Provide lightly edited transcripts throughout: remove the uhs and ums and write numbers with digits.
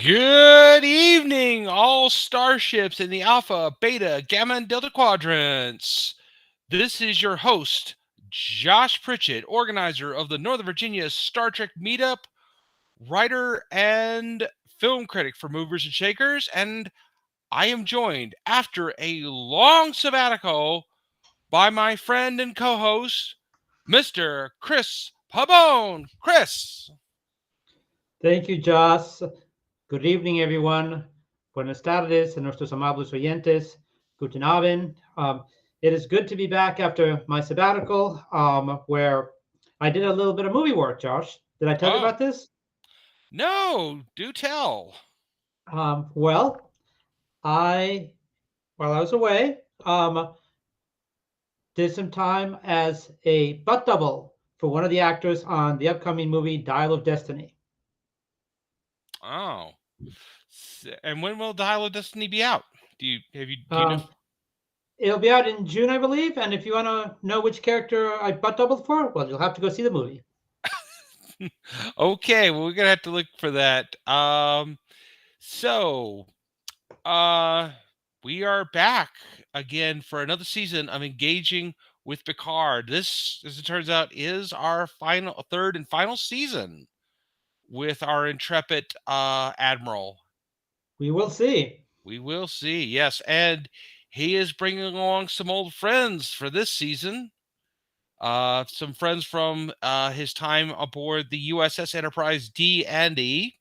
Good evening, all starships in the Alpha, Beta, Gamma, and Delta quadrants. This is your host, Josh Pritchett, organizer of the Northern Virginia Star Trek Meetup, writer and film critic for Movers and Shakers, and I am joined after a long sabbatical by my friend and co-host, Mr. Chris Pabon. Chris. Thank you, Josh. Good evening, everyone. Buenas tardes a nuestros amables oyentes. Guten Abend. It is good to be back after my sabbatical, where I did a little bit of movie work, Josh. Did I tell you Oh, about this? no, do tell. Well, I, while I was away, did some time as a butt double for one of the actors on the upcoming movie Dial of Destiny. Oh. And when will Dial of Destiny be out? Do you know? Um, It'll be out in June, I believe. And if you want to know which character I butt doubled for, well, you'll have to go see the movie. Okay, well we're gonna have to look for that. So uh we are back again for another season of engaging with Picard. This, as it turns out, is our third and final season with our intrepid admiral. We will see. We will see, yes, and he is bringing along some old friends for this season. Some friends from his time aboard the USS Enterprise D and E.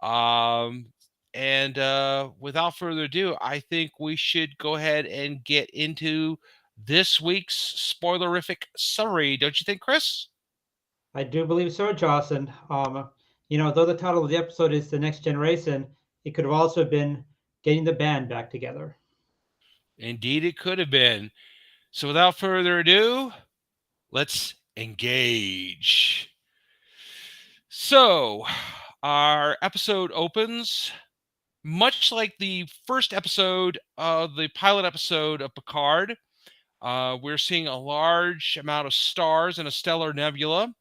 Um, and without further ado, I think we should go ahead and get into this week's spoilerific summary. Don't you think, Chris? I do believe so, Jocelyn. Though the title of the episode is The Next Generation, it could have also been Getting the Band Back Together. Indeed, it could have been. So without further ado, let's engage. So, our episode opens much like the first episode of the pilot episode of Picard. We're seeing a large amount of stars in a stellar nebula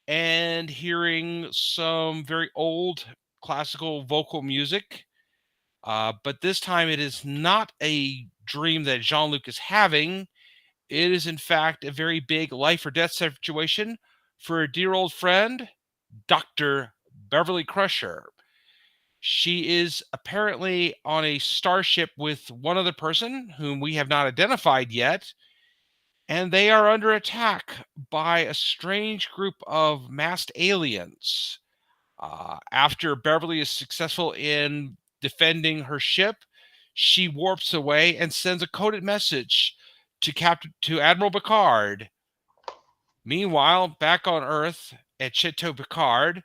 and hearing some very old classical vocal music. But this time it is not a dream that Jean-Luc is having. It is, in fact, a very big life or death situation for a dear old friend, Dr. Beverly Crusher. She is apparently on a starship with one other person whom we have not identified yet, and they are under attack by a strange group of masked aliens. After Beverly is successful in defending her ship, she warps away and sends a coded message to Admiral Picard. Meanwhile, back on Earth at Chateau Picard,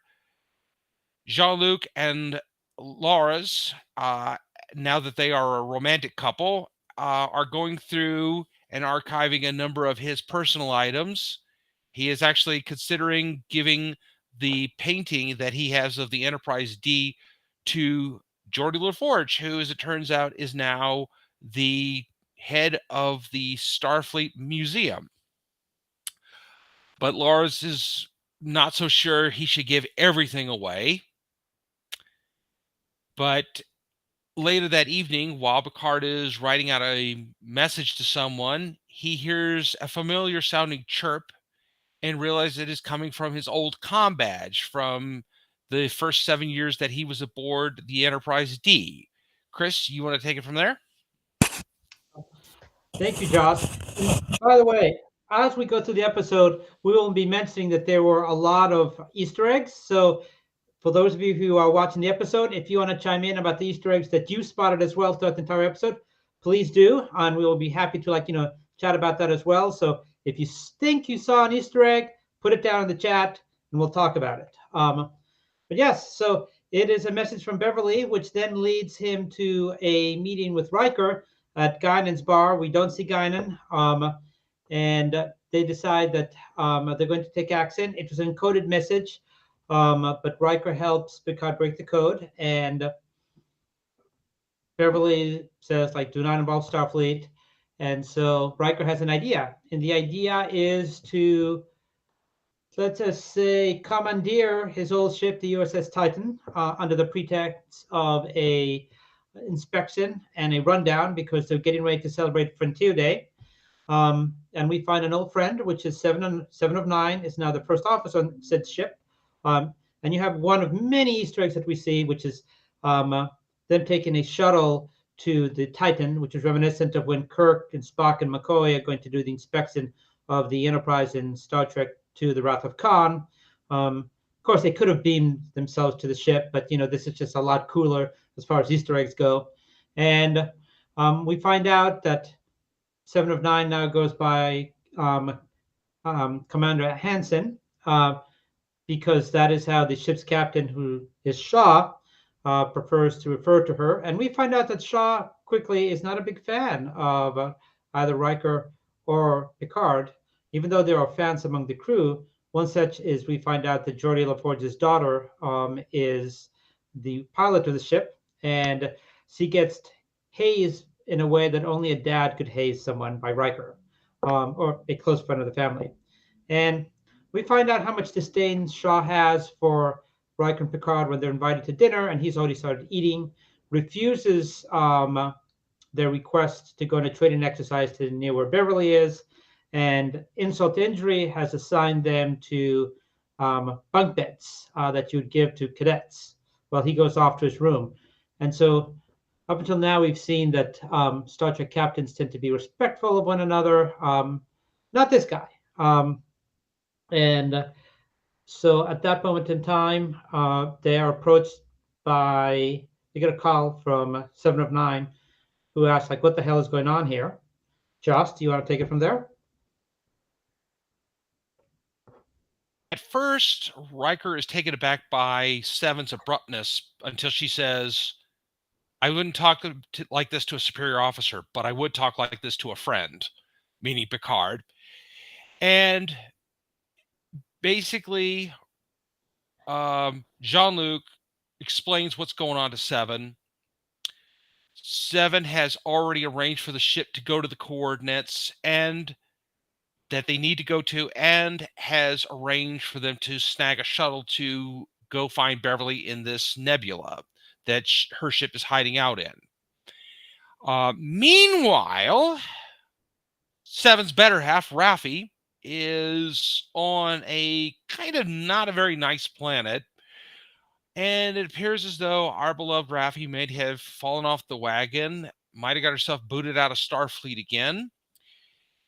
Jean-Luc and Laura's, now that they are a romantic couple, are going through and archiving a number of his personal items. He is actually considering giving the painting that he has of the Enterprise D to Geordie LaForge, who, as it turns out, is now the head of the Starfleet Museum. But Lars is not so sure he should give everything away. But later that evening, while Picard is writing out a message to someone, he hears a familiar sounding chirp and realizes it is coming from his old comm badge from the first 7 years that he was aboard the Enterprise D. Chris, you want to take it from there? Thank you, Josh. And by the way, as we go through the episode, we will be mentioning that there were a lot of Easter eggs. So, for those of you who are watching the episode, if you want to chime in about the Easter eggs that you spotted as well throughout the entire episode, please do, and we will be happy to chat about that as well. So, if you think you saw an Easter egg, put it down in the chat, and we'll talk about it. But yes, so it is a message from Beverly, which then leads him to a meeting with Riker at Guinan's bar. We don't see Guinan, and they decide that they're going to take action. It was an encoded message, but Riker helps Picard break the code, and Beverly says, do not involve Starfleet. And so Riker has an idea, and the idea is to let's just say, commandeer his old ship, the USS Titan, under the pretext of a inspection and a rundown because they're getting ready to celebrate Frontier Day. And we find an old friend, which is Seven of Nine, is now the first officer on said ship. And you have one of many Easter eggs that we see, which is them taking a shuttle to the Titan, which is reminiscent of when Kirk and Spock and McCoy are going to do the inspection of the Enterprise in Star Trek II: The Wrath of Khan. Of course, they could have beamed themselves to the ship, but this is just a lot cooler as far as Easter eggs go. And we find out that Seven of Nine now goes by Commander Hansen, because that is how the ship's captain, who is Shaw, prefers to refer to her. And we find out that Shaw quickly is not a big fan of either Riker or Picard, even though there are fans among the crew. One such is we find out that Geordi LaForge's daughter is the pilot of the ship, and she gets hazed in a way that only a dad could haze someone by Riker, or a close friend of the family. And we find out how much disdain Shaw has for Riker and Picard when they're invited to dinner, and he's already started eating, refuses their request to go on a training exercise to near where Beverly is, and insult to injury has assigned them to bunk beds that you would give to cadets while he goes off to his room. And so up until now, we've seen that Star Trek captains tend to be respectful of one another. Not this guy. And so at that moment in time, they are approached by, they get a call from Seven of Nine, who asks, like, what the hell is going on here? Joss, do you want to take it from there? At first, Riker is taken aback by Seven's abruptness until she says, I wouldn't talk like this to a superior officer, but I would talk like this to a friend, meaning Picard. And basically, Jean-Luc explains what's going on to Seven. Seven has already arranged for the ship to go to the coordinates and that they need to go to, and has arranged for them to snag a shuttle to go find Beverly in this nebula that her ship is hiding out in. Meanwhile, Seven's better half, Raffi, is on a kind of not a very nice planet, and it appears as though our beloved Raffi may have fallen off the wagon, might have got herself booted out of Starfleet again,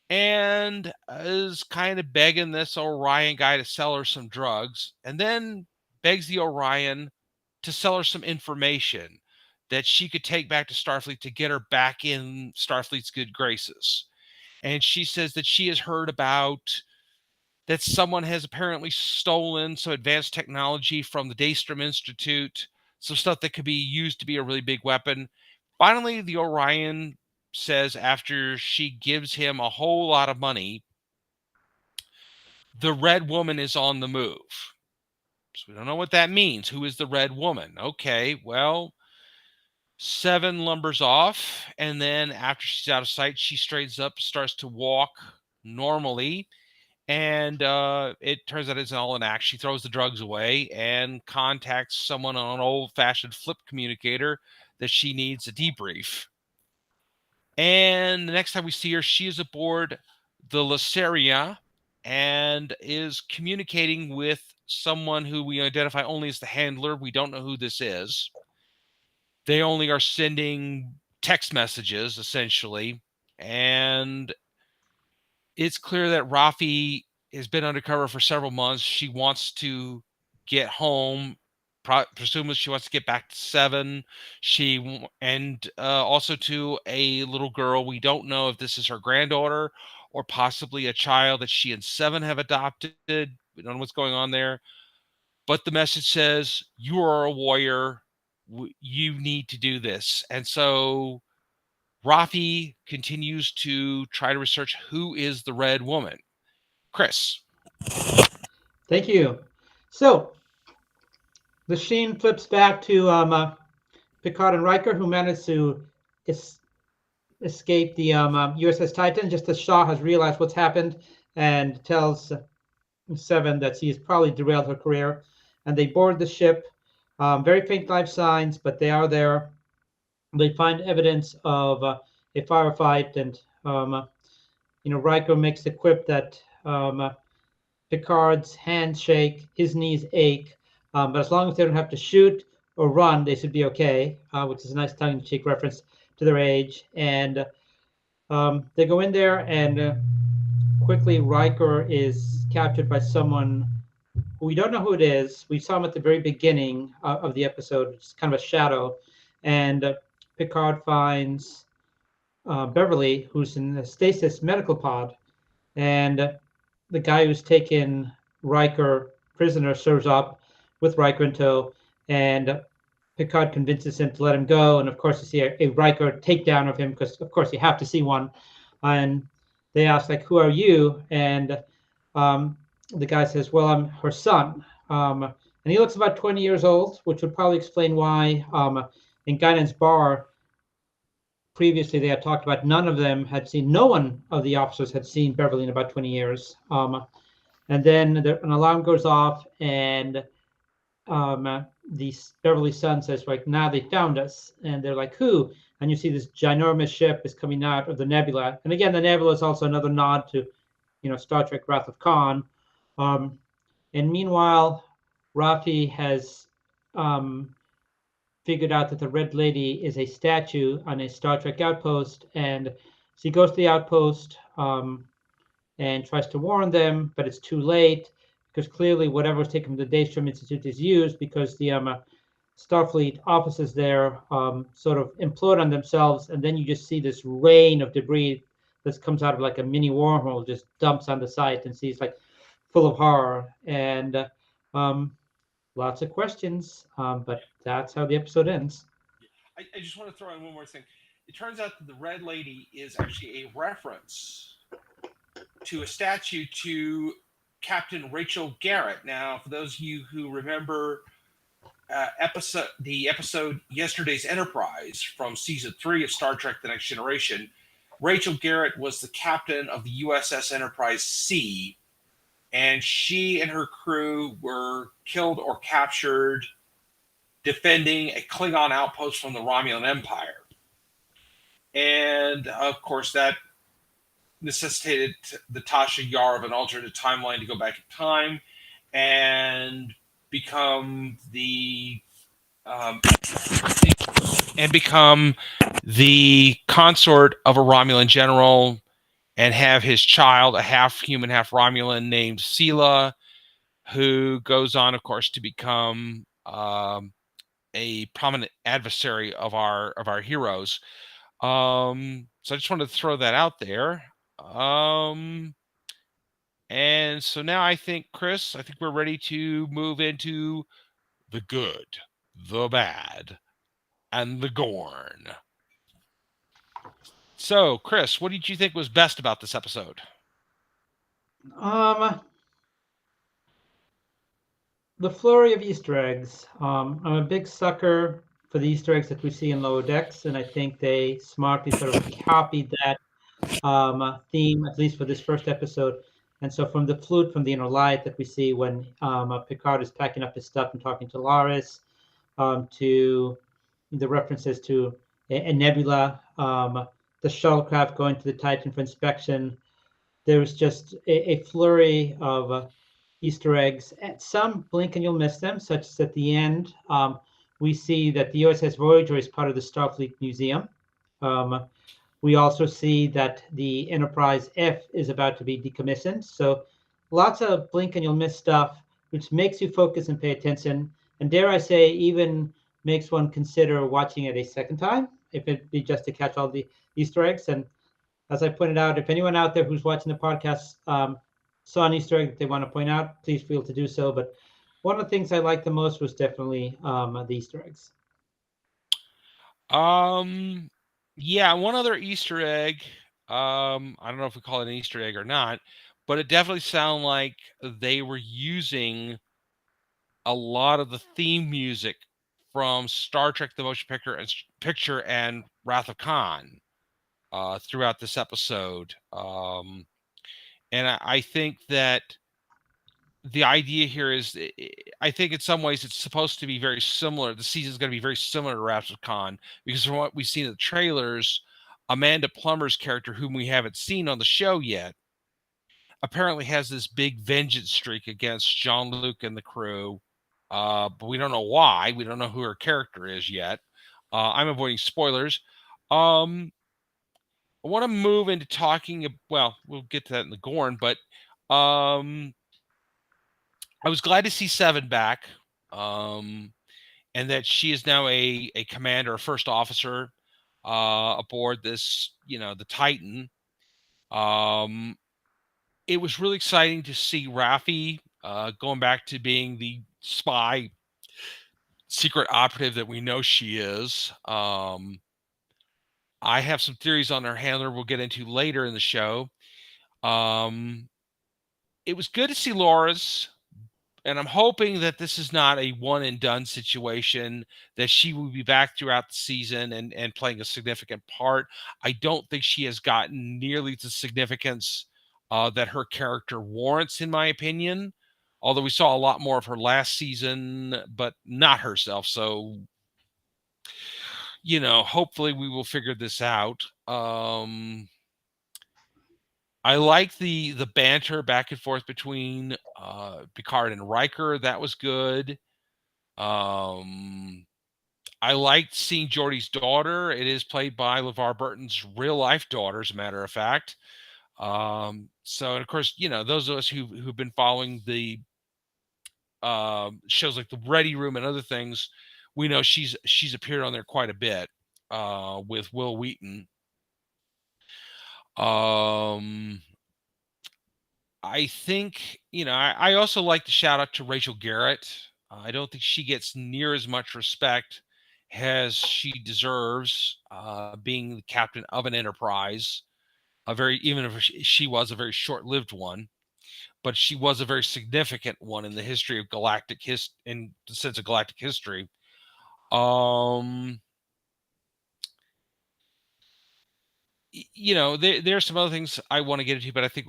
and is kind of begging this Orion guy to sell her some drugs, and then begs the Orion to sell her some information that she could take back to Starfleet to get her back in Starfleet's good graces. And she says that she has heard about that someone has apparently stolen some advanced technology from the Daystrom Institute, some stuff that could be used to be a really big weapon. Finally, the Orion says, after she gives him a whole lot of money, the Red Woman is on the move. So we don't know what that means. Who is the Red Woman? Okay, well, Seven lumbers off, and then after she's out of sight, she straightens up, starts to walk normally, and it turns out it's all an act. She throws the drugs away and contacts someone on an old-fashioned flip communicator that she needs a debrief. And the next time we see her, she is aboard the Laceria and is communicating with someone who we identify only as the handler. We don't know who this is. They only are sending text messages, essentially. And it's clear that Raffi has been undercover for several months. She wants to get home. Presumably she wants to get back to Seven. And also to a little girl. We don't know if this is her granddaughter or possibly a child that she and Seven have adopted. We don't know what's going on there. But the message says, you are a warrior. You need to do this. And so Raffi continues to try to research who is the Red Woman. Chris. Thank you. So the scene flips back to Picard and Riker, who managed to escape the USS Titan just as Shaw has realized what's happened and tells Seven that she's probably derailed her career, and they board the ship. Very faint life signs, but they are there. They find evidence of a firefight, and Riker makes the quip that Picard's hands shake, his knees ache, but as long as they don't have to shoot or run, they should be okay, which is a nice tongue-in-cheek reference to their age. And they go in there, and quickly Riker is captured by someone who we don't know who it is. We saw him at the very beginning of the episode, it's kind of a shadow, and Picard finds Beverly, who's in the stasis medical pod, and the guy who's taken Riker prisoner shows up with Riker in tow, and Picard convinces him to let him go. And of course, you see a Riker takedown of him because, of course, you have to see one. And they ask, like, "Who are you?" And the guy says, "Well, I'm her son." And he looks about 20 years old, which would probably explain why in Guinan's bar previously they had talked about none of them had seen, no one of the officers had seen Beverly in about 20 years. And then an alarm goes off, and the Beverly son says, like, "Now they found us." And they're like, "Who?" And you see this ginormous ship is coming out of the nebula. And again, the nebula is also another nod to, Star Trek Wrath of Khan. And meanwhile, Rafi has figured out that the Red Lady is a statue on a Star Trek outpost, and she goes to the outpost and tries to warn them, but it's too late because clearly whatever was taken from the Daystrom Institute is used, because the Starfleet offices there sort of implode on themselves, and then you just see this rain of debris that comes out of like a mini wormhole, just dumps on the site, and she's like full of horror. And lots of questions, but that's how the episode ends. I just want to throw in one more thing. It turns out that the Red Lady is actually a reference to a statue to Captain Rachel Garrett. Now, for those of you who remember the episode Yesterday's Enterprise from season 3 of Star Trek: The Next Generation, Rachel Garrett was the captain of the USS Enterprise C, and she and her crew were killed or captured defending a Klingon outpost from the Romulan Empire. And of course, that necessitated the Tasha Yar of an alternate timeline to go back in time and become the um, consort of a Romulan general, and have his child, a half human, half Romulan, named Sela, who goes on, of course, to become a prominent adversary of our heroes. So I just wanted to throw that out there. And so now I think, Chris, we're ready to move into the good, the bad, and the Gorn. So, Chris, what did you think was best about this episode? The flurry of Easter eggs. I'm a big sucker for the Easter eggs that we see in Lower Decks, and I think they smartly sort of copied that theme, at least for this first episode. And so, from the flute from the inner light that we see when Picard is packing up his stuff and talking to Laris, to the references to a nebula, the shuttlecraft going to the Titan for inspection, there's just a flurry of Easter eggs. Some blink and you'll miss them, such as at the end, we see that the USS Voyager is part of the Starfleet Museum. We also see that the Enterprise F is about to be decommissioned. So lots of blink and you'll miss stuff, which makes you focus and pay attention. And dare I say, even makes one consider watching it a second time, if it be just to catch all the Easter eggs. And as I pointed out, if anyone out there who's watching the podcast saw an Easter egg that they want to point out, please feel to do so. But one of the things I liked the most was definitely the Easter eggs. Yeah, one other Easter egg. I don't know if we call it an Easter egg or not, but it definitely sounded like they were using a lot of the theme music from Star Trek: The Motion Picture and Wrath of Khan throughout this episode. And I think that the idea here is, I think in some ways it's supposed to be very similar. The season's going to be very similar to Wrath of Khan, because from what we've seen in the trailers, Amanda Plummer's character, whom we haven't seen on the show yet, apparently has this big vengeance streak against Jean-Luc and the crew. But we don't know why. We don't know who her character is yet. I'm avoiding spoilers. I want to move into talking. Well, we'll get to that in the Gorn, but um, I was glad to see Seven back, and that she is now a commander, a first officer aboard this, the Titan. Um, it was really exciting to see Raffi going back to being the spy, secret operative that we know she is. I have some theories on her handler we'll get into later in the show. Um, it was good to see Laura's, and I'm hoping that this is not a one and done situation, that she will be back throughout the season and playing a significant part. I don't think she has gotten nearly the significance that her character warrants, in my opinion. Although we saw a lot more of her last season, but not herself. So, hopefully we will figure this out. I like the banter back and forth between Picard and Riker. That was good. Um, I liked seeing Geordi's daughter. It is played by LeVar Burton's real life daughter, as a matter of fact. So, and of course, those of us who've been following the shows like the Ready Room and other things, we know she's appeared on there quite a bit with Will Wheaton. I think, I also like to shout out to Rachel Garrett. I don't think she gets near as much respect as she deserves, being the captain of an Enterprise. Even if she was a very short-lived one, but she was a very significant one in the history of in the sense of galactic history. There's some other things I want to get into, but I think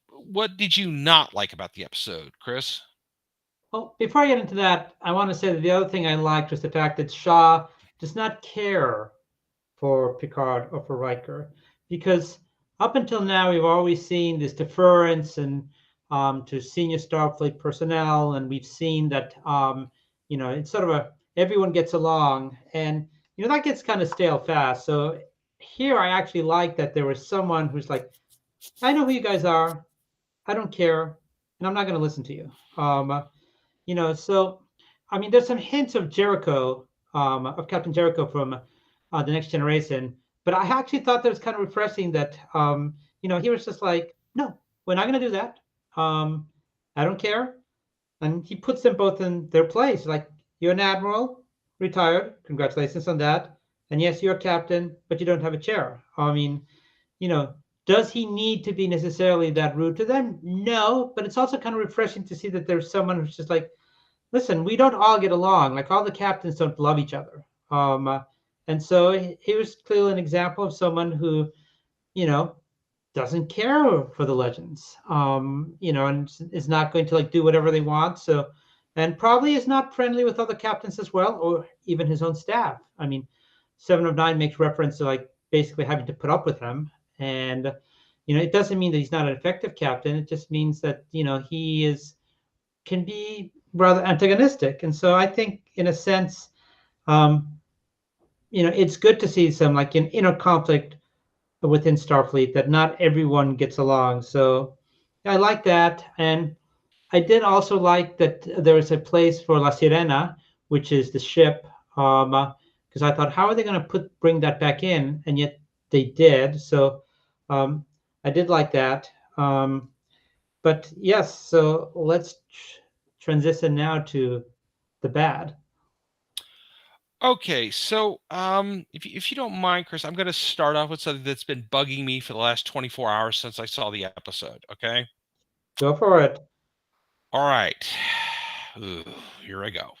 what did you not like about the episode, Chris? Well, before I get into that, I want to say that the other thing I liked was the fact that Shaw does not care for Picard or for Riker, because up until now we've always seen this deference and to senior Starfleet personnel, and we've seen that it's sort of everyone gets along, and that gets kind of stale fast. So here I actually like that there was someone who's like, I know who you guys are, I don't care, and I'm not going to listen to you. So I mean, there's some hints of Jericho, of Captain Jericho from the Next Generation, but I actually thought that was kind of refreshing that he was just like, no, we're not going to do that. I don't care, and he puts them both in their place. Like, you're an admiral, retired. Congratulations on that. And yes, you're a captain, but you don't have a chair. I mean, you know, does he need to be necessarily that rude to them? No, but it's also kind of refreshing to see that there's someone who's just like, listen, we don't all get along. Like, all the captains don't love each other. And so he was clearly an example of someone who, you know, doesn't care for the legends, and is not going to like do whatever they want. So, and probably is not friendly with other captains as well, or even his own staff. I mean, Seven of Nine makes reference to like basically having to put up with him, and it doesn't mean that he's not an effective captain. It just means that he can be rather antagonistic. And so I think, in a sense, um, it's good to see some like an inner conflict within Starfleet, that not everyone gets along. So I like that. And I did also like that there is a place for La Sirena, which is the ship, because I thought, how are they going to bring that back in? And yet they did. So I did like that. But yes, so let's transition now to the bad. Okay, so if you don't mind, Chris, I'm going to start off with something that's been bugging me for the last 24 hours since I saw the episode. Okay. Go for it. All right. Ooh, here I go.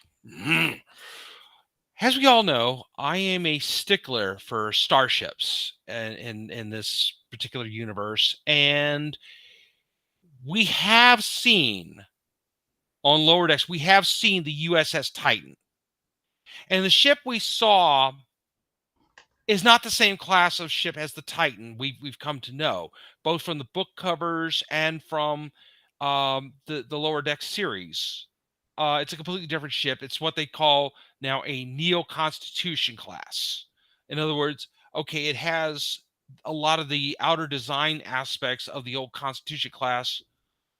As we all know, I am a stickler for starships in this particular universe, and we have seen on Lower Decks, we have seen the USS Titan. And the ship we saw is not the same class of ship as the Titan we've come to know, both from the book covers and from the Lower Decks series. It's a completely different ship. It's what they call now a Neo-Constitution class. In other words, okay, it has a lot of the outer design aspects of the old Constitution class,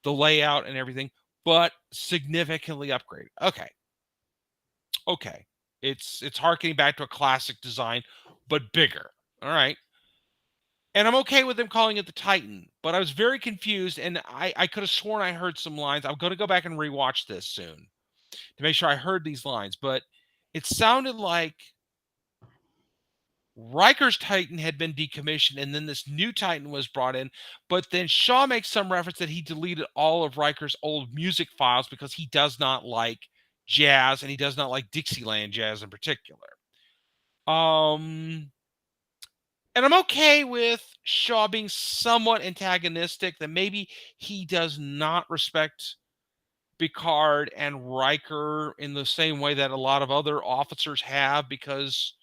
the layout and everything, but significantly upgraded. Okay, it's harkening back to a classic design, but bigger. All right. And I'm okay with them calling it the Titan, but I was very confused, and I could have sworn I heard some lines. I'm going to go back and rewatch this soon to make sure I heard these lines, but it sounded like Riker's Titan had been decommissioned, and then this new Titan was brought in. But then Shaw makes some reference that he deleted all of Riker's old music files because he does not like jazz, and he does not like Dixieland jazz in particular. And I'm okay with Shaw being somewhat antagonistic, that maybe he does not respect Picard and Riker in the same way that a lot of other officers have, because,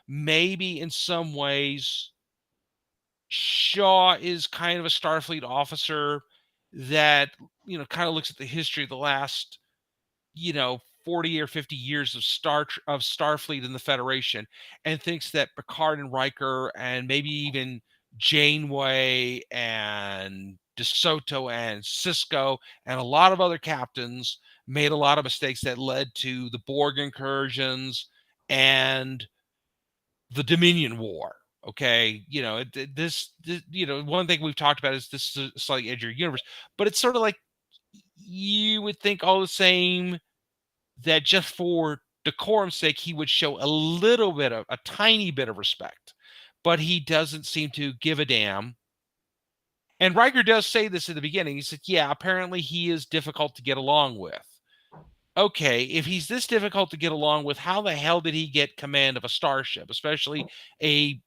maybe in some ways Shaw is kind of a Starfleet officer that, kind of looks at the history of the last, 40 or 50 years of Starfleet and the Federation, and thinks that Picard and Riker and maybe even Janeway and DeSoto and Cisco and a lot of other captains made a lot of mistakes that led to the Borg incursions and the Dominion War. Okay, one thing we've talked about is this is a slightly edgier universe, but it's sort of like you would think all the same that just for decorum's sake, he would show a tiny bit of respect, but he doesn't seem to give a damn. And Riker does say this at the beginning. He said, yeah, apparently he is difficult to get along with. Okay, if he's this difficult to get along with, how the hell did he get command of a starship, especially a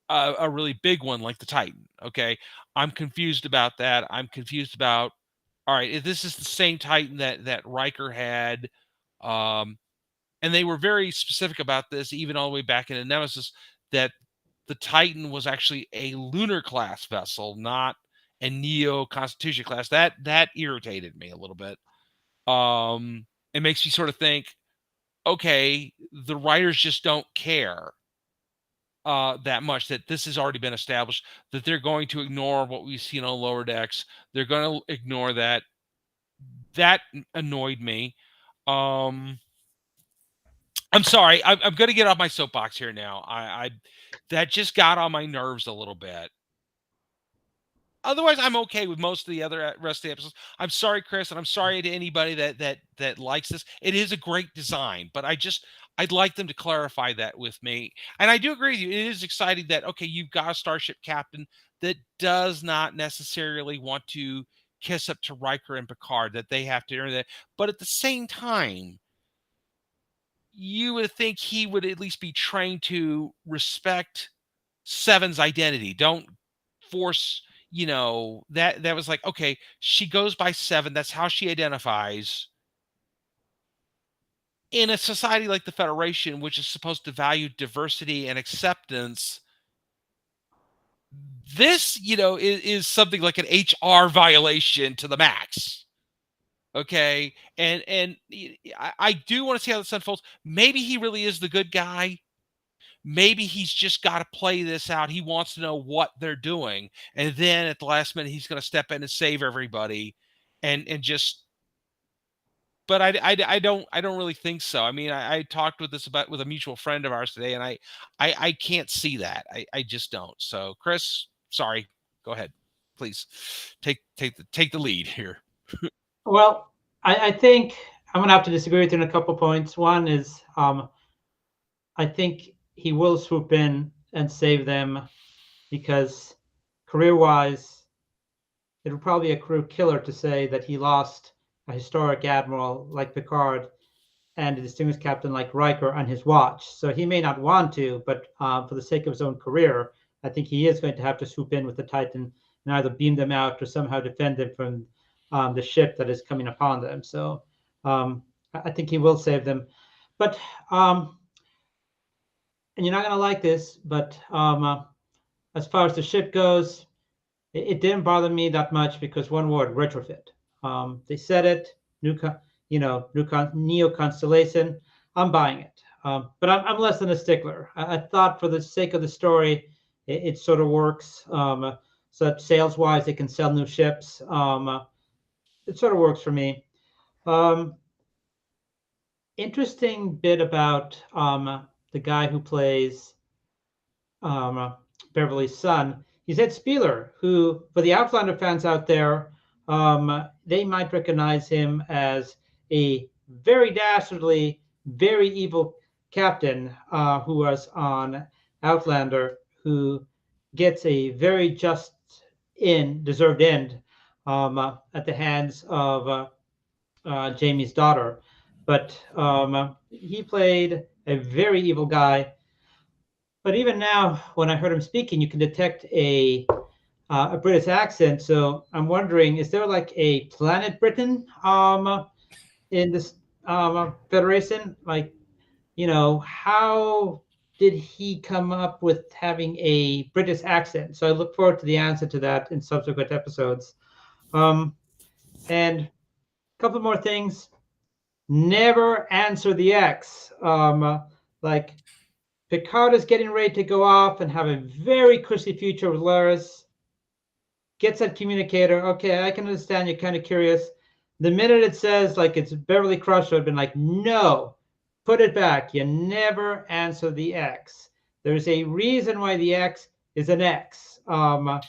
really big one like the Titan? Okay, I'm confused about that. I'm confused about, all right, if this is the same Titan that Riker had, and they were very specific about this, even all the way back in the Nemesis, that the Titan was actually a lunar class vessel, not a Neo Constitution class. That irritated me a little bit. It makes you sort of think, okay, the writers just don't care that much, that this has already been established, that they're going to ignore what we've seen on Lower Decks. They're going to ignore that. That annoyed me. I'm sorry. I'm going to get off my soapbox here now. I that just got on my nerves a little bit. Otherwise, I'm okay with most of the other rest of the episodes. I'm sorry, Chris, and I'm sorry to anybody that likes this. It is a great design, but I'd like them to clarify that with me. And I do agree with you. It is exciting that, okay, you've got a starship captain that does not necessarily want to kiss up to Riker and Picard, that they have to earn that. But at the same time, you would think he would at least be trained to respect Seven's identity. Don't force, that was like, okay, she goes by Seven, that's how she identifies. In a society like the Federation, which is supposed to value diversity and acceptance, this, is something like an HR violation to the max. Okay, and I do want to see how this unfolds. Maybe he really is the good guy. Maybe he's just got to play this out. He wants to know what they're doing, and then at the last minute, he's going to step in and save everybody, and just. But I don't really think so. I mean, I talked with a mutual friend of ours today, and I can't see that. I just don't. So, Chris, sorry, go ahead, please take the lead here. Well, I think I'm going to have to disagree with you on a couple points. One is I think he will swoop in and save them because career-wise, it would probably be a career killer to say that he lost a historic admiral like Picard and a distinguished captain like Riker on his watch. So he may not want to, but for the sake of his own career, I think he is going to have to swoop in with the Titan and either beam them out or somehow defend them from the ship that is coming upon them. So I think he will save them. But and you're not gonna like this, but as far as the ship goes, it didn't bother me that much because one word, retrofit. They said it, Neo Constellation. I'm buying it, but I'm less than a stickler. I thought for the sake of the story, it sort of works. So that sales wise, they can sell new ships. It sort of works for me. Um, Interesting bit about the guy who plays um, Beverly's son. He's Ed Spieler, who, for the Outlander fans out there, they might recognize him as a very dastardly, very evil captain who was on Outlander, who gets a very deserved end at the hands of Jamie's daughter. But he played a very evil guy. But even now, when I heard him speaking, you can detect a British accent. So I'm wondering, is there like a Planet Britain in this Federation? Like, how did he come up with having a British accent? So I look forward to the answer to that in subsequent episodes. And a couple more things. Never answer the X. Like Picard is getting ready to go off and have a very cushy future with Laris. Gets that communicator. Okay, I can understand you're kind of curious. The minute it says like it's Beverly Crusher, I've been like, no, put it back. You never answer the X. There's a reason why the X is an X. Time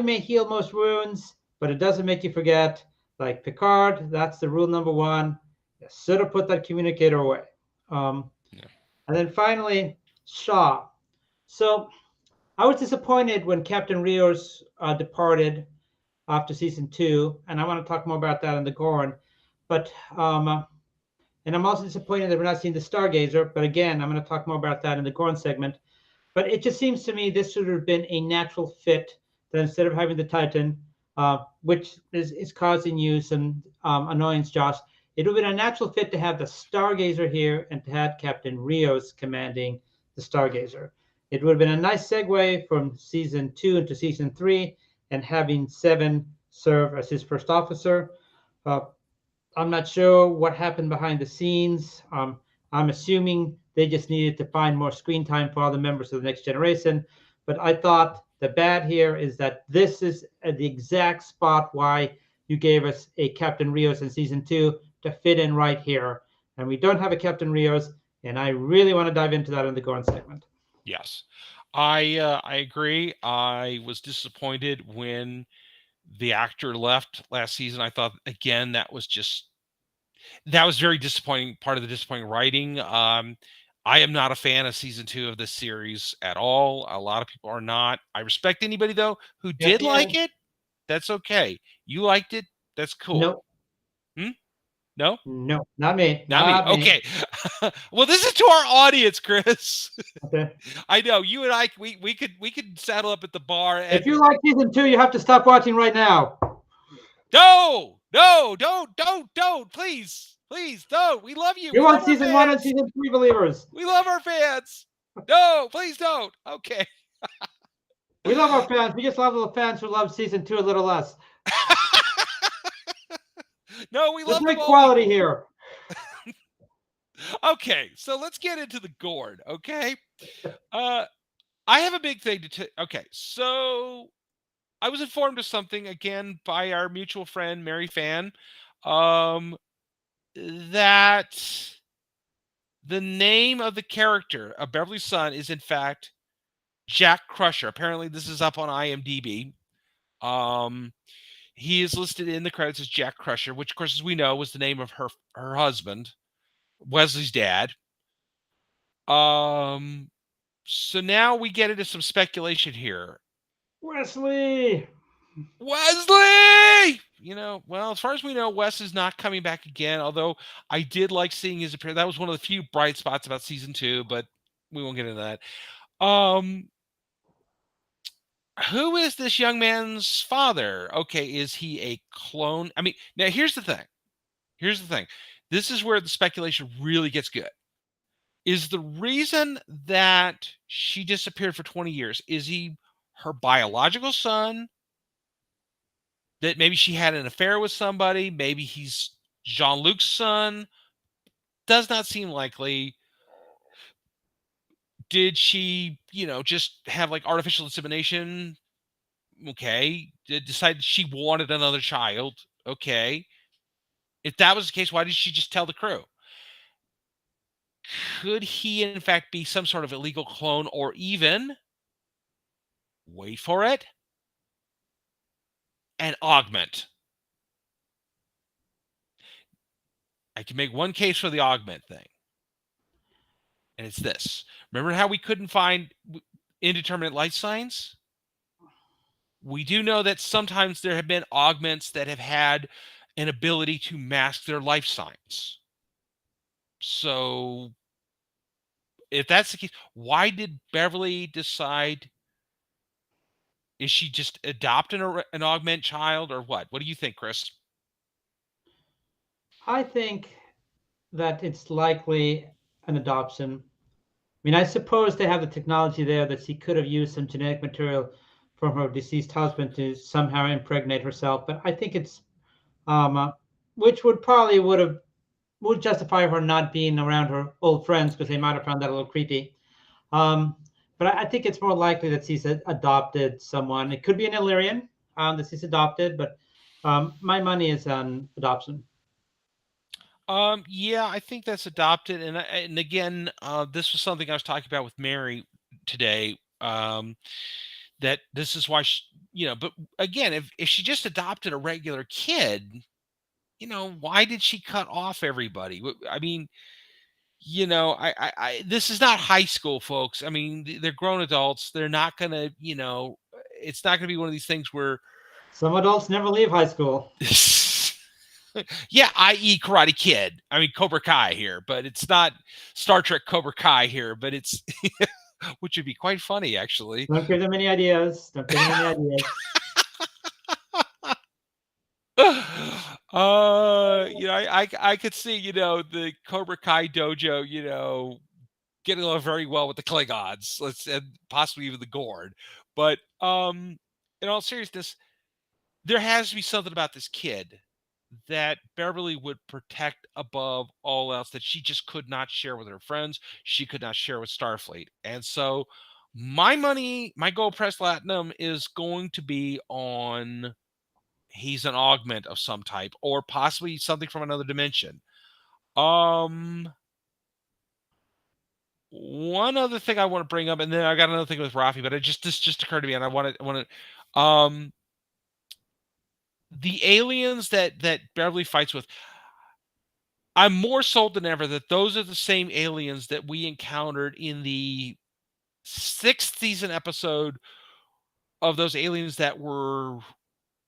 may heal most wounds, but it doesn't make you forget. Like Picard, that's the rule number one. You should have put that communicator away. Yeah. And then finally, Shaw. So I was disappointed when Captain Rios departed after season 2, and I want to talk more about that in the Gorn. But and I'm also disappointed that we're not seeing the Stargazer. But again, I'm going to talk more about that in the Gorn segment. But it just seems to me this should have been a natural fit that instead of having the Titan, which is causing you some annoyance, Josh, it would have been a natural fit to have the Stargazer here and to have Captain Rios commanding the Stargazer. It would have been a nice segue from season 2 into season 3 and having Seven serve as his first officer. I'm not sure what happened behind the scenes. I'm assuming they just needed to find more screen time for all the members of the next generation. But I thought the bad here is that this is the exact spot why you gave us a Captain Rios in season 2 to fit in right here. And we don't have a Captain Rios, and I really want to dive into that in the Gorn segment. Yes, I agree. I was disappointed when the actor left last season. I thought again that was very disappointing. Part of the disappointing writing. I am not a fan of season 2 of this series at all. A lot of people are not. I respect anybody though who did like it. That's okay. You liked it. That's cool. Nope. No? No, not me. Not me. Okay. Well, this is to our audience, Chris. Okay. I know you and I. We could saddle up at the bar. And if you like season 2, you have to stop watching right now. No, don't, please, don't. We love you. You we want love season 1 and season 3, believers. We love our fans. No, please don't. Okay. We love our fans. We just love the fans who love season 2 a little less. No, we love them quality here. Okay, so let's get into the Gorn. Okay, I have a big thing to. Okay, so I was informed of something again by our mutual friend Mary Fan, that the name of the character of Beverly's son is in fact Jack Crusher. Apparently, this is up on IMDb. He is listed in the credits as Jack Crusher, which, of course, as we know, was the name of her husband, Wesley's dad. So now we get into some speculation here. Wesley! Well, as far as we know, Wes is not coming back again, although I did like seeing his appearance. That was one of the few bright spots about season 2, but we won't get into that. who is this young man's father? Okay, is he a clone? I mean, now here's the thing. Here's the thing. This is where the speculation really gets good. Is the reason that she disappeared for 20 years, is he her biological son? That maybe she had an affair with somebody? Maybe he's Jean-Luc's son? Does not seem likely. Did she, just have like artificial insemination? Okay. Did decide she wanted another child? Okay. If that was the case, why did she just tell the crew? Could he, in fact, be some sort of illegal clone, or even, wait for it, an augment? I can make one case for the augment thing, and it's this. Remember how we couldn't find indeterminate life signs? We do know that sometimes there have been augments that have had an ability to mask their life signs. So, if that's the case, why did Beverly decide? Is she just adopting an augment child, or what? What do you think, Chris? I think that it's likely an adoption. I mean, I suppose they have the technology there that she could have used some genetic material from her deceased husband to somehow impregnate herself. But I think it's, which would justify her not being around her old friends because they might have found that a little creepy. Um, but I think it's more likely that she's adopted someone. It could be an Illyrian that she's adopted, but my money is on adoption. Yeah, I think that's adopted, and again, this was something I was talking about with Mary today. That this is why but again, if she just adopted a regular kid, why did she cut off everybody? I mean, this is not high school, folks. I mean, they're grown adults. They're not gonna, it's not gonna be one of these things where, Some adults never leave high school. yeah, i.e. Karate Kid. I mean, Cobra Kai here, but it's not Star Trek Cobra Kai here, but it's, which would be quite funny, actually. Don't give them any ideas. Don't give them any ideas. I could see, the Cobra Kai dojo, getting along very well with the Klingons, and possibly even the GORN. But in all seriousness, there has to be something about this kid that Beverly would protect above all else, that she just could not share with her friends. She could not share with Starfleet. And so my money, my gold press platinum, is going to be on he's an augment of some type, or possibly something from another dimension. One other thing I want to bring up, and then I got another thing with Rafi, but this just occurred to me, and I want to, the aliens that Beverly fights with. I'm more sold than ever that those are the same aliens that we encountered in the 6th season episode of those aliens that were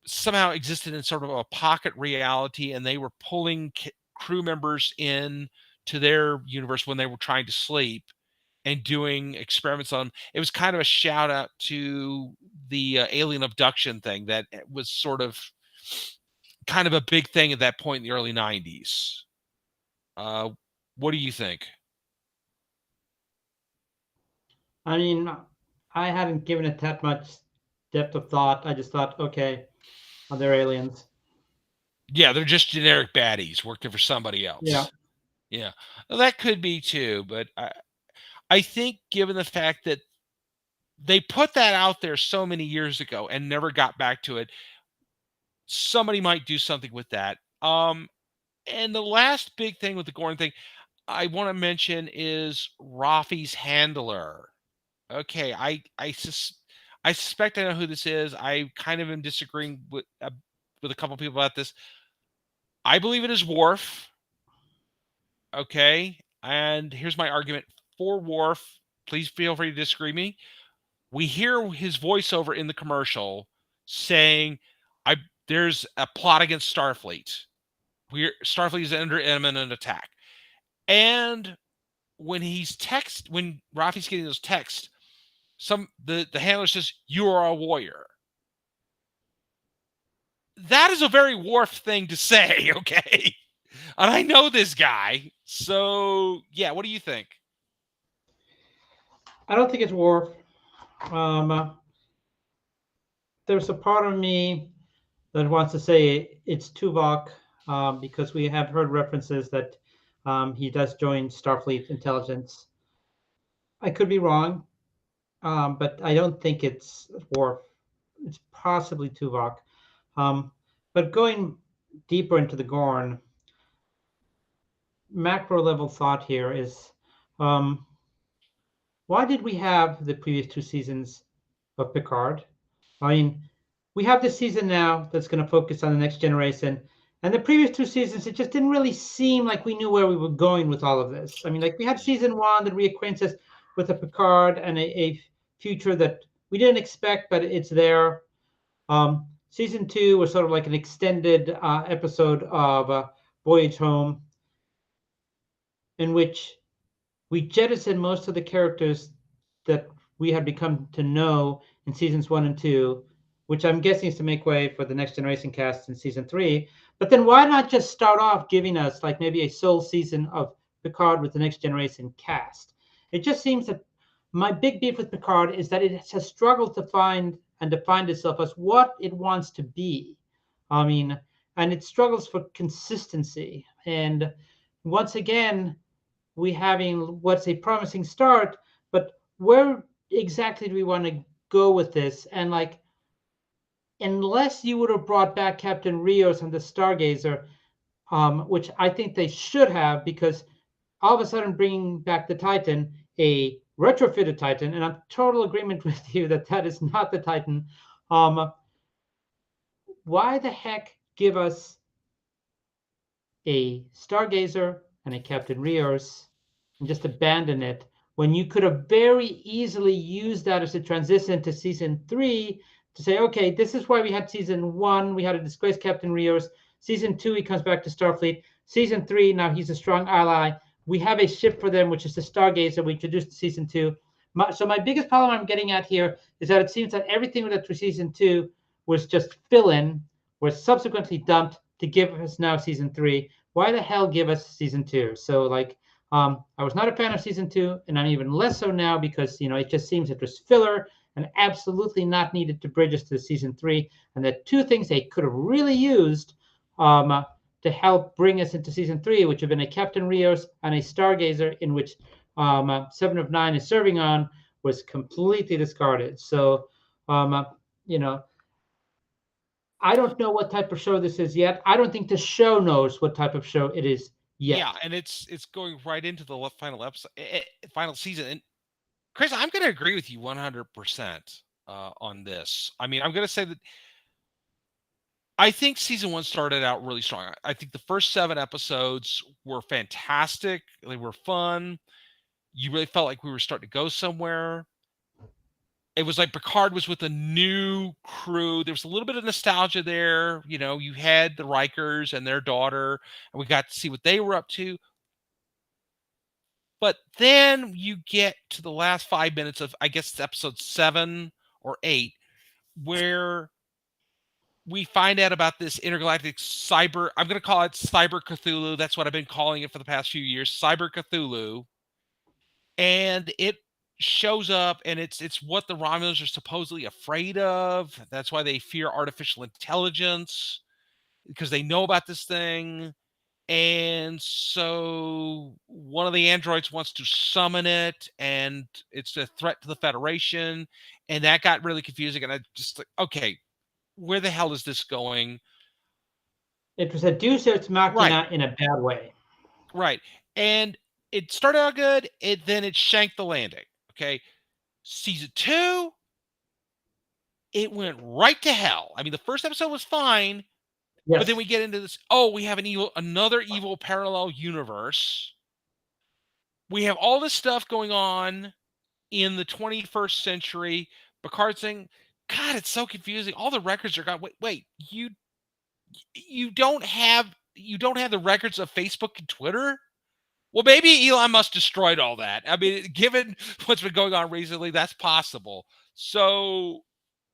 somehow existed in sort of a pocket reality, and they were pulling crew members in to their universe when they were trying to sleep and doing experiments on them. It was kind of a shout out to the alien abduction thing that was sort of kind of a big thing at that point in the early 90s. What do you think? I mean, I hadn't given it that much depth of thought. I just thought, okay, they're aliens. Yeah, they're just generic baddies working for somebody Yeah. else. Yeah, well, that could be too, but I think given the fact that they put that out there so many years ago and never got back to it, somebody might do something with that. And the last big thing with the Gorn thing I want to mention is Rafi's handler. Okay, I suspect I know who this is. I kind of am disagreeing with a couple people about this. I believe it is Worf. Okay, and here's my argument for Worf. Please feel free to disagree with me. We hear his voiceover in the commercial saying, "I there's a plot against Starfleet. Starfleet is under imminent attack." And when Rafi's getting those texts, The handler says, "You are a warrior." That is a very Worf thing to say, okay? And I know this guy. So, yeah, what do you think? I don't think it's Worf. Um, there's a part of me that wants to say it's Tuvok, because we have heard references that he does join Starfleet intelligence. I could be wrong, but I don't think it's Worf. It's possibly Tuvok. Um, but going deeper into the Gorn, macro level thought here is, um, why did we have the previous two seasons of Picard? I mean, we have this season now that's going to focus on the next generation. And the previous two seasons, it just didn't really seem like we knew where we were going with all of this. I mean, like we had season one that reacquaints us with a Picard and a future that we didn't expect, but it's there. Season two was sort of like an extended episode of Voyage Home, in which we jettisoned most of the characters that we had become to know in seasons one and two, which I'm guessing is to make way for the next generation cast in season three. But then why not just start off giving us like maybe a sole season of Picard with the next generation cast? It just seems that my big beef with Picard is that it has struggled to find and define itself as what it wants to be. I mean, and it struggles for consistency. And once again, we having what's a promising start, but where exactly do we want to go with this? And like, unless you would have brought back Captain Rios and the Stargazer, which I think they should have, because all of a sudden bringing back the Titan, a retrofitted Titan, and I'm total agreement with you that that is not the Titan. Um, why the heck give us a Stargazer and a Captain Rios and just abandon it when you could have very easily used that as a transition to season three to say, okay, this is why we had season one, we had a disgraced Captain Rios. Season two, he comes back to Starfleet. Season three, now he's a strong ally. We have a ship for them, which is the Stargazer we introduced in season two. So my biggest problem I'm getting at here is that it seems that everything that for season two was just fill-in, was subsequently dumped to give us now season three. Why the hell give us season two? So like, I was not a fan of season two, and I'm even less so now because it just seems it was filler and absolutely not needed to bridge us to season three. And the two things they could have really used to help bring us into season three, which have been a Captain Rios and a Stargazer, in which Seven of Nine is serving on, was completely discarded. So, you know, I don't know what type of show this is yet. I don't think the show knows what type of show it is Yeah, yet. and it's going right into the final episode, final season. And Chris, I'm going to agree with you 100% on this. I mean, I'm going to say that I think season one started out really strong. I think the first 7 episodes were fantastic. They were fun. You really felt like we were starting to go somewhere. It was like Picard was with a new crew. There was a little bit of nostalgia there. You had the Rikers and their daughter, and we got to see what they were up to. But then you get to the last 5 minutes of, I guess it's episode 7 or 8, where we find out about this intergalactic cyber. I'm going to call it Cyber Cthulhu. That's what I've been calling it for the past few years, Cyber Cthulhu. And it shows up, and it's what the Romulans are supposedly afraid of. That's why they fear artificial intelligence, because they know about this thing. And so one of the androids wants to summon it, and it's a threat to the Federation. And that got really confusing. And I just like, okay, where the hell is this going? It was a Deus Ex Right, Machina in a bad way. right. And it started out good, then it shanked the landing. Okay. Season two, it went right to hell. I mean, the first episode was fine, but then Yes. we get into this. Oh, we have another evil parallel universe. We have all this stuff going on in the 21st century. Picard saying, "God, it's so confusing. All the records are gone. Wait, you don't have the records of Facebook and Twitter? Well, maybe Elon Musk destroyed all that. I mean, given what's been going on recently, that's possible. So,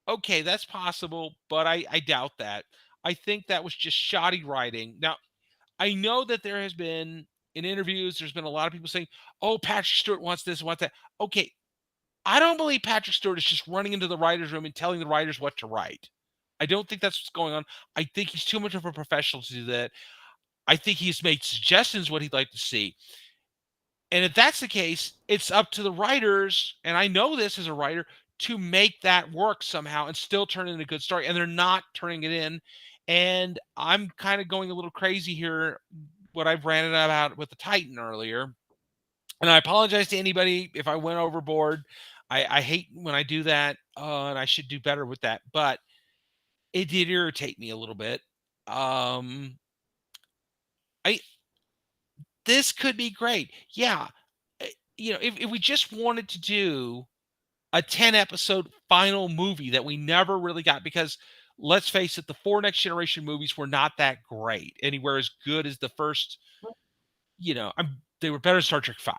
okay, that's possible, but I doubt that. I think that was just shoddy writing. Now, I know that there has been in interviews, there's been a lot of people saying, "Oh, Patrick Stewart wants this, wants that." Okay, I don't believe Patrick Stewart is just running into the writers' room and telling the writers what to write. I don't think that's what's going on. I think he's too much of a professional to do that. I think he's made suggestions what he'd like to see. And if that's the case, it's up to the writers, and I know this as a writer, to make that work somehow and still turn it into a good story. And they're not turning it in. And I'm kind of going a little crazy here, what I've ranted about with the Titan earlier. And I apologize to anybody if I went overboard. I hate when I do that, and I should do better with that. But it did irritate me a little bit. Um, I This could be great. Yeah, if we just wanted to do a 10 episode final movie that we never really got, because let's face it, the four Next Generation movies were not that great, anywhere as good as the first. They were better than Star Trek 5,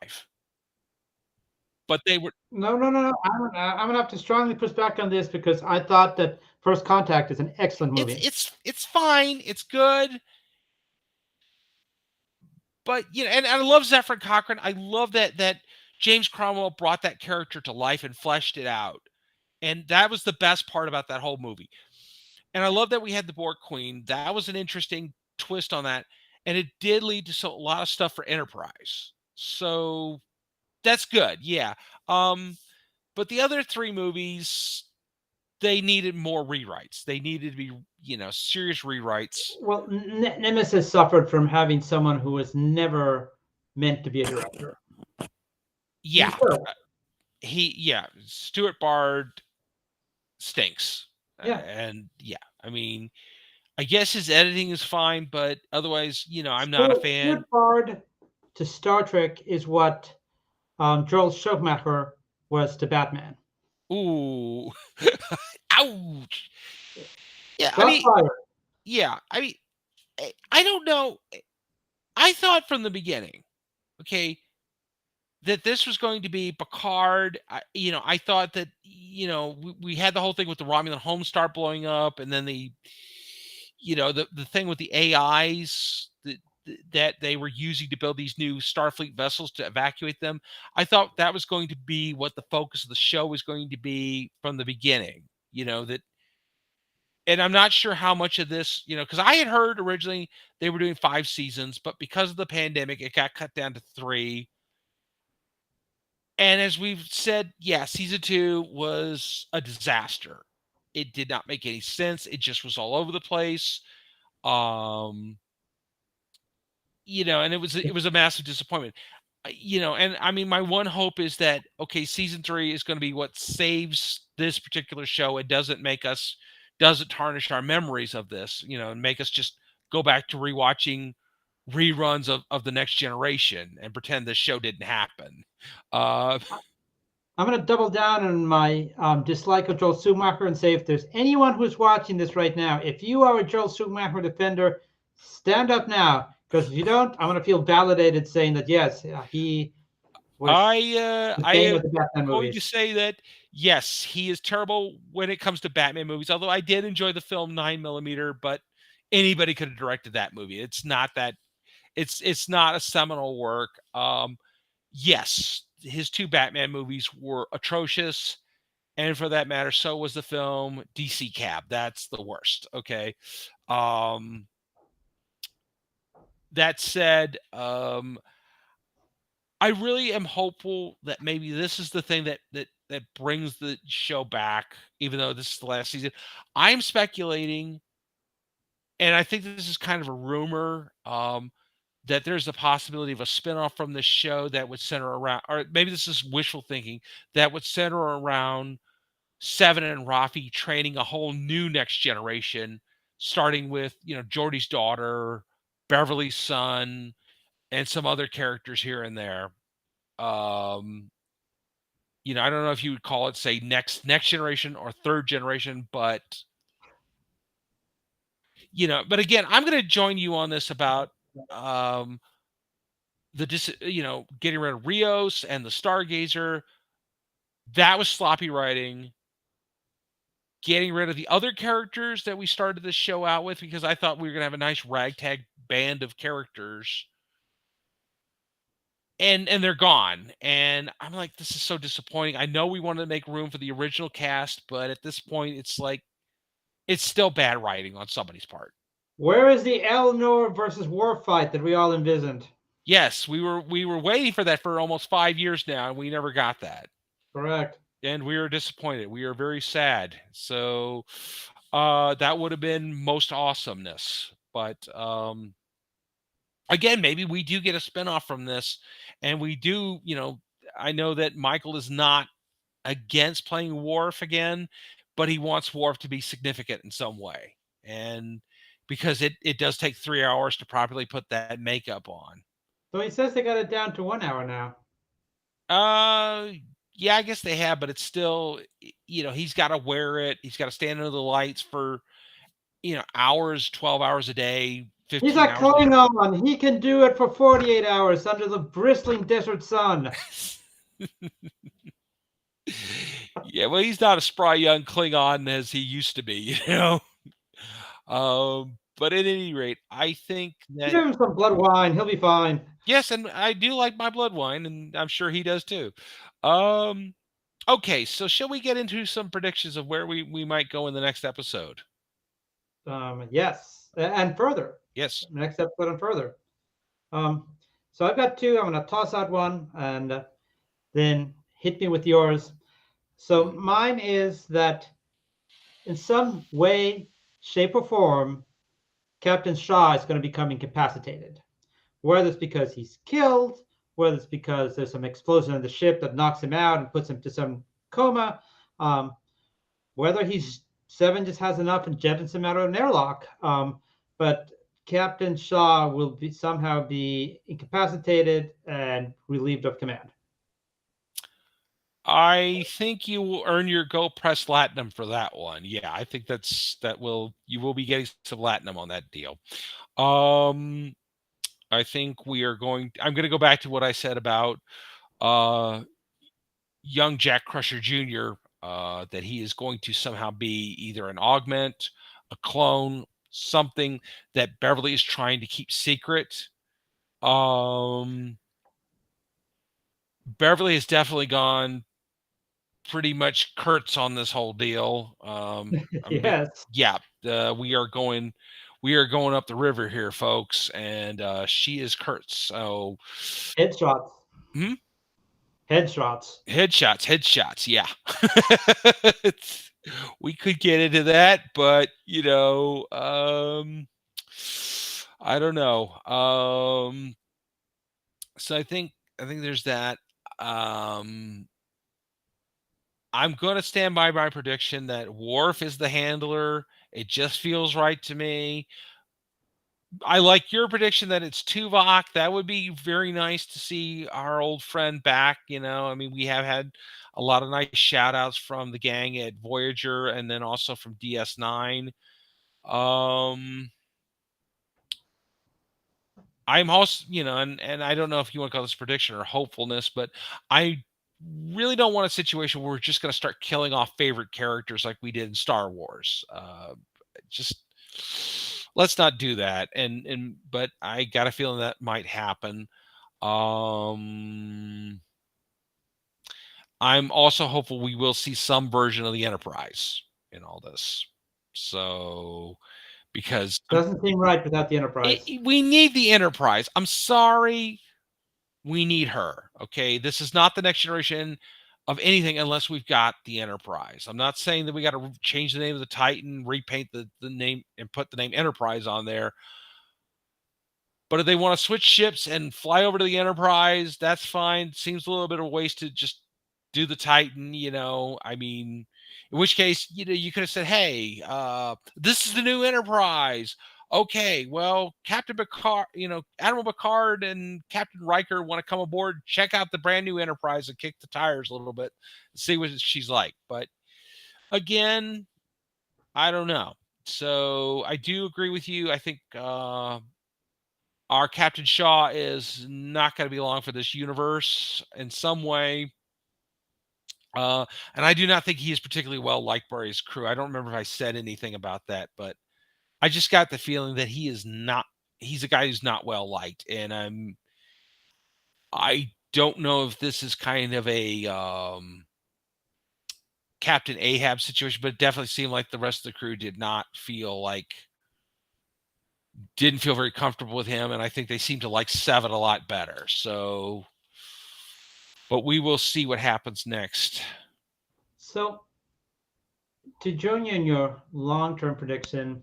but they were. No, no, no, no. I'm gonna have to strongly push back on this because I thought that First Contact is an excellent It's movie. it's it's fine. It's good. But and I love Zephyr Cochrane. I love that James Cromwell brought that character to life and fleshed it out. And that was the best part about that whole movie. And I love that we had the Borg Queen. That was an interesting twist on that. And it did lead to a lot of stuff for Enterprise. So that's good. Yeah. But the other three movies, they needed more rewrites. They needed to be, serious rewrites. Well, Nemesis suffered from having someone who was never meant to be a director. Yeah. So, Stuart Bard stinks. yeah. And yeah, I mean, I guess his editing is fine, but otherwise, I'm not a fan. Stuart Bard to Star Trek is what Joel Schumacher was to Batman. Ooh. Ouch. Yeah, I Shots mean, fired. yeah, I mean, I don't know. I thought from the beginning, okay, that this was going to be Picard. I thought that, we had the whole thing with the Romulan home start blowing up, and then the thing with the AIs that they were using to build these new Starfleet vessels to evacuate them. I thought that was going to be what the focus of the show was going to be from the beginning. That, and I'm not sure how much of this, because I had heard originally they were doing 5 seasons, but because of the pandemic, it got cut down to 3. And as we've said, yeah, season 2 was a disaster. It did not make any sense. It just was all over the place. Um, and it was a massive disappointment. And I mean, my one hope is that, okay, season 3 is going to be what saves this particular show. It doesn't tarnish our memories of this, and make us just go back to rewatching reruns of the Next Generation and pretend this show didn't happen. I'm going to double down on my dislike of Joel Schumacher and say if there's anyone who's watching this right now, if you are a Joel Schumacher defender, stand up now. Because if you don't, I'm going to feel validated saying that, yes, he was the I bane am of the Batman going to movies. say that yes, he is terrible when it comes to Batman movies. Although I did enjoy the film 9mm, but anybody could have directed that movie. It's not that. It's not a seminal work. Yes, his 2 Batman movies were atrocious, and for that matter, so was the film DC Cab. That's the worst. Okay. Um, that said, I really am hopeful that maybe this is the thing that brings the show back, even though this is the last season. I'm speculating, and I think this is kind of a rumor, that there's a possibility of a spinoff from this show that would center around, or maybe this is wishful thinking, that would center around Seven and Rafi training a whole new Next Generation, starting with Geordie's daughter, Beverly's son, and some other characters here and there. Um, I don't know if you would call it, say, next generation or third generation, but but again, I'm going to join you on this about getting rid of Rios and the Stargazer, that was sloppy writing. Getting rid of the other characters that we started this show out with, because I thought we were gonna have a nice ragtag band of characters, and they're gone. And I'm like, this is so disappointing. I know we wanted to make room for the original cast, but at this point, it's like it's still bad writing on somebody's part. Where is the Eleanor versus Worf fight that we all envisioned? Yes, we were waiting for that for almost 5 years now, and we never got that. Correct. And we are disappointed. We are very sad. So that would have been most awesomeness. But again, maybe we do get a spinoff from this, and we do, I know that Michael is not against playing Worf again, but he wants Worf to be significant in some way. And because it does take 3 hours to properly put that makeup on. So he says they got it down to 1 hour now. Uh yeah, I guess they have, but it's still, he's got to wear it. He's got to stand under the lights for, hours, 12 hours a day, He's 15 a hours a day. Klingon. He can do it for 48 hours under the bristling desert sun. Yeah, well, he's not a spry young Klingon as he used to be, But at any rate, I think that Give him some blood wine. He'll be fine. yes, and I do like my blood wine, and I'm sure he does too. Um, okay, so shall we get into some predictions of where we might go in the next episode? Yes, and further. Yes. Next episode and further. So I've got two. I'm going to toss out one and then hit me with yours. So mine is that in some way, shape, or form, Captain Shaw is going to become incapacitated. Whether it's because he's killed, whether it's because there's some explosion in the ship that knocks him out and puts him to some coma, whether he's Seven just has enough and jettisons him out of an airlock. But Captain Shaw will somehow be incapacitated and relieved of command. I think you will earn your gold press latinum for that one. Yeah, I think you will be getting some latinum on that deal. I think I'm going to go back to what I said about young Jack Crusher Jr., that he is going to somehow be either an augment, a clone, something that Beverly is trying to keep secret. Beverly has definitely gone pretty much Kurtz on this whole deal. Yes. We are going up the river here, folks, and she is Kurtz. So Headshots. Hmm? Headshots. Headshots. Yeah. We could get into that, but I don't know. So I think there's that. I'm going to stand by my prediction that Worf is the handler. It just feels right to me. I like your prediction that it's Tuvok. That would be very nice to see our old friend back. I mean, we have had a lot of nice shout outs from the gang at Voyager and then also from DS9. I'm also, and I don't know if you want to call this prediction or hopefulness, but I really don't want a situation where we're just going to start killing off favorite characters like we did in Star Wars. Just let's not do that. But I got a feeling that might happen. I'm also hopeful we will see some version of the Enterprise in all this. So, because Doesn't seem right without the Enterprise. we need the Enterprise. I'm sorry. We need her. Okay. This is not the next generation of anything unless we've got the Enterprise. I'm not saying that we got to change the name of the Titan, repaint the name, and put the name Enterprise on there. But if they want to switch ships and fly over to the Enterprise, that's fine. Seems a little bit of a waste to just do the Titan, I mean, in which case, you could have said, hey, this is the new Enterprise. Okay, well, Captain Picard, Admiral Picard and Captain Riker want to come aboard, check out the brand new Enterprise and kick the tires a little bit, see what she's like. But again, I don't know. So I do agree with you. I think our Captain Shaw is not going to be long for this universe in some way. And I do not think he is particularly well liked by his crew. I don't remember if I said anything about that, but I just got the feeling that he is not. He's a guy who's not well liked, and I don't know if this is kind of a Captain Ahab situation, but it definitely seemed like the rest of the crew didn't feel very comfortable with him, and I think they seem to like Seven a lot better. So, but we will see what happens next. So, to join you in your long-term prediction,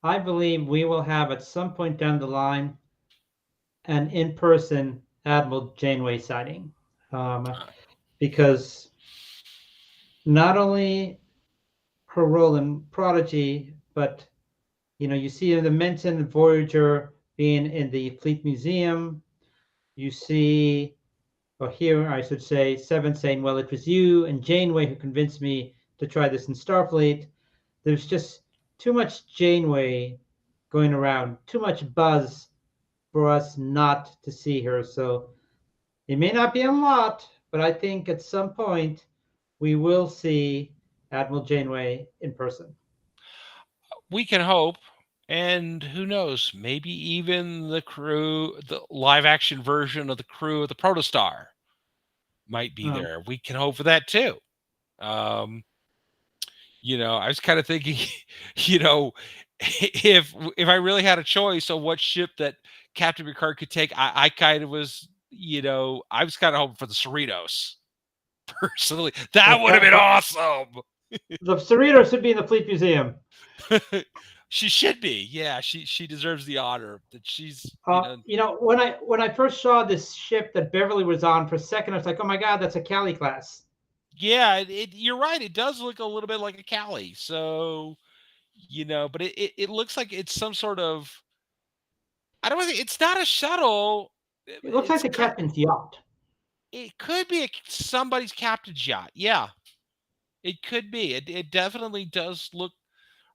I believe we will have at some point down the line an in-person Admiral Janeway sighting, because not only her role in Prodigy, but you see the mention Voyager being in the Fleet Museum. You see, or here I should say, Seven saying, "Well, it was you and Janeway who convinced me to try this in Starfleet." There's just too much Janeway going around, too much buzz for us not to see her. So it may not be a lot, but I think at some point we will see Admiral Janeway in person. We can hope, and who knows? Maybe even the live action version of the crew of the Protostar might be Um, there. We can hope for that too. Um, I was kind of thinking, you know, if I really had a choice on what ship that Captain Picard could take, I kind of was, I was kind of hoping for the Cerritos personally. That would have been awesome. the Cerritos should be in the Fleet Museum. She should be. Yeah, she deserves the honor that she's. When I first saw this ship that Beverly was on, for a second I was like, "Oh my God, that's a Cali class." Yeah, you're right. It does look a little bit like a Cali. So, but it looks like it's some sort of. I don't think it's not a shuttle. It looks like the captain's yacht. It could be somebody's captain's yacht. Yeah, it could be. It definitely does look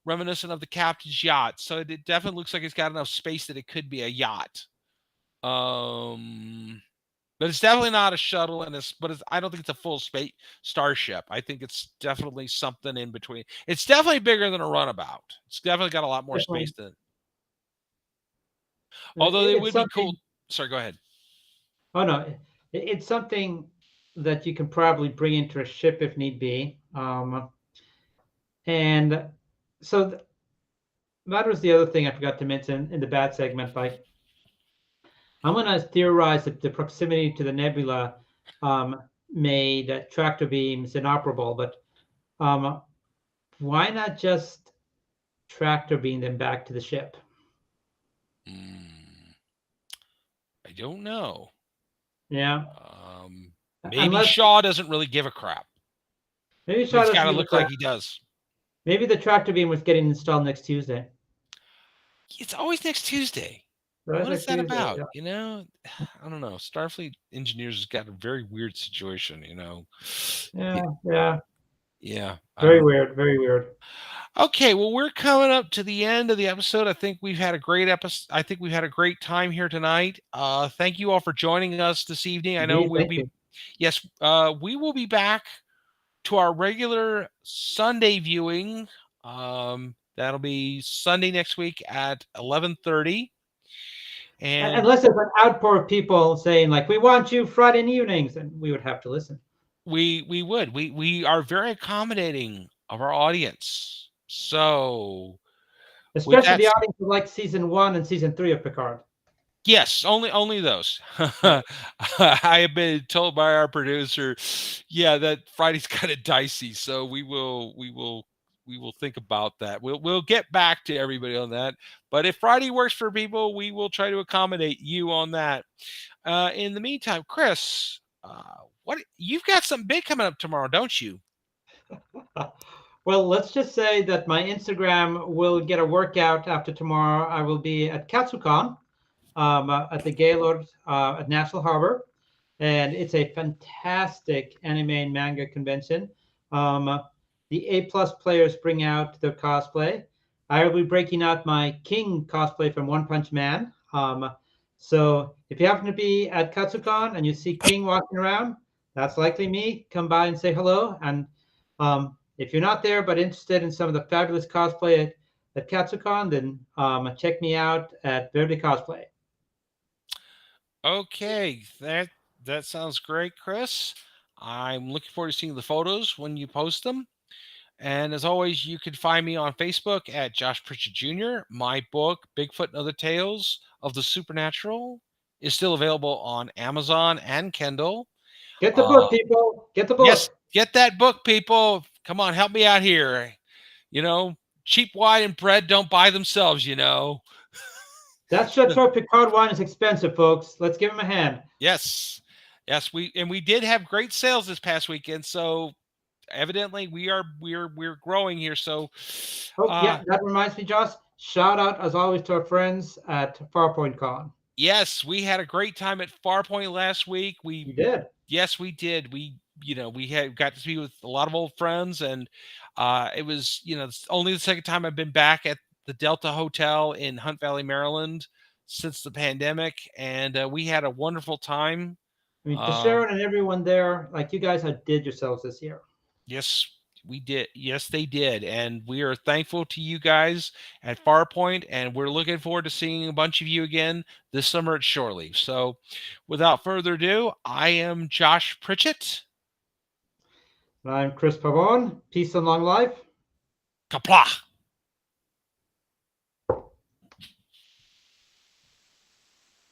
reminiscent of the captain's yacht. So it definitely looks like it's got enough space that it could be a yacht. But it's definitely not a shuttle, I don't think it's a full space starship. I think it's definitely something in between. It's definitely bigger than a runabout. It's definitely got a lot more Definitely. space than. Although it It's would be something. cool. Sorry, go ahead. Oh no, it's something that you can probably bring into a ship if need be. And so that was the other thing I forgot to mention in the bad segment. Like, I'm going to theorize that the proximity to the nebula made tractor beams inoperable, but why not just tractor beam them back to the ship? I don't know. Yeah. Maybe Shaw doesn't really give a crap. Maybe But Shaw he's got doesn't to give a look crap. like he does. Maybe the tractor beam was getting installed next Tuesday. It's always next Tuesday. Right, What is next that Tuesday, about? yeah. I don't know. Starfleet engineers has got a very weird situation, Yeah. Yeah. Very weird. Very weird. Okay, well, we're coming up to the end of the episode. I think we've had a great episode. I think we've had a great time here tonight. Thank you all for joining us this evening. I know Indeed, thank you. yes, we will be back to our regular Sunday viewing. That'll be Sunday next week at 11:30. And Unless there's an outpour of people saying, like, "We want you Friday evenings," and we would have to listen. we are very accommodating of our audience. So with Especially that, the audience who liked season 1 and season 3 of Picard. yes, only those. Yeah. I have been told by our producer, yeah, that Friday's kind of dicey, so we will think about that. We'll get back to everybody on that. But if Friday works for people, we will try to accommodate you on that. In the meantime, Chris, what you've got something big coming up tomorrow, don't you? Well, let's just say that my Instagram will get a workout after tomorrow. I will be at Katsucon at the Gaylord at National Harbor, and it's a fantastic anime and manga convention. The A+ players bring out their cosplay. I will be breaking out my King cosplay from One Punch Man. So if you happen to be at Katsucon and you see King walking around, that's likely me. Come by and say hello. And if you're not there but interested in some of the fabulous cosplay at Katsucon, then check me out at Beverly Cosplay. Okay, that sounds great, Chris. I'm looking forward to seeing the photos when you post them. And as always, you can find me on Facebook at Josh Pritchett Jr. My book, Bigfoot and Other Tales of the Supernatural, is still available on Amazon and Kindle. Get the Uh, book, people. Get the yes, book. get that book, people. Come on, help me out here. You know, cheap wine and bread don't buy themselves, you know. That Chateau Picard wine is expensive, folks. Let's give him a hand. Yes. Yes, we did have great sales this past weekend, so evidently we're growing here. So Oh, yeah, that reminds me, Josh. Shout out, as always, to our friends at Farpoint Con. yes, we had a great time at Farpoint last week. You did. Yes, we did. We had got to be with a lot of old friends, and it was, it's only the second time I've been back at the Delta Hotel in Hunt Valley, Maryland, since the pandemic, and we had a wonderful time. I mean, to Um, Sharon and everyone there, like you guys did yourselves this year. yes, we did. Yes, they did, and we are thankful to you guys at Farpoint, and we're looking forward to seeing a bunch of you again this summer at Shore Leave. So, without further ado, I am Josh Pritchett. And I'm Chris Pabon. Peace and long life. Kapla!